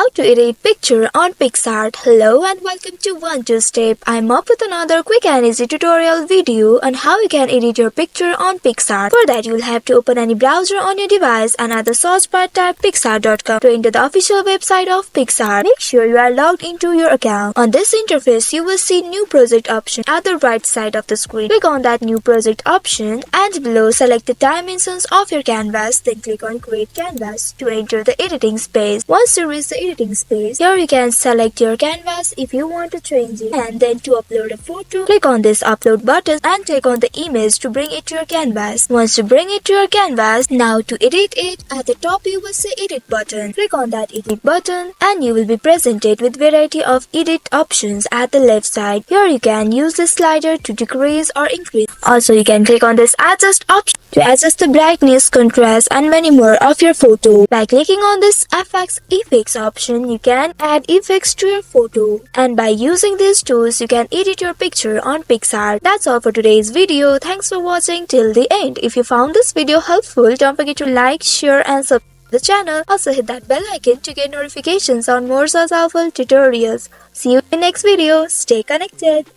How to edit picture on Picsart. Hello and welcome to 1-2-Step. I'm up with another quick and easy tutorial video on how you can edit your picture on Picsart. For that, you'll have to open any browser on your device and at the search bar type picsart.com to enter the official website of Picsart. Make sure you are logged into your account. On this interface, you will see new project option at the right side of the screen. Click on that new project option and below select the dimensions of your canvas. Then click on create canvas to enter the editing space. Once you reach the editing space, here you can select your canvas if you want to change it, and then to upload a photo, click on this upload button and click on the image to bring it to your canvas. Once you bring it to your canvas, now to edit it, at the top you will see edit button. Click on that edit button and you will be presented with variety of edit options at the left side. Here you can use the slider to decrease or increase. Also you can click on this adjust option to adjust the brightness, contrast and many more of your photo. By clicking on this effects option, you can add effects to your photo. And by using these tools, you can edit your picture on Picsart. That's all for today's video. Thanks for watching till the end. If you found this video helpful, don't forget to like, share and subscribe to the channel. Also hit that bell icon to get notifications on more such helpful tutorials. See you in the next video. Stay connected.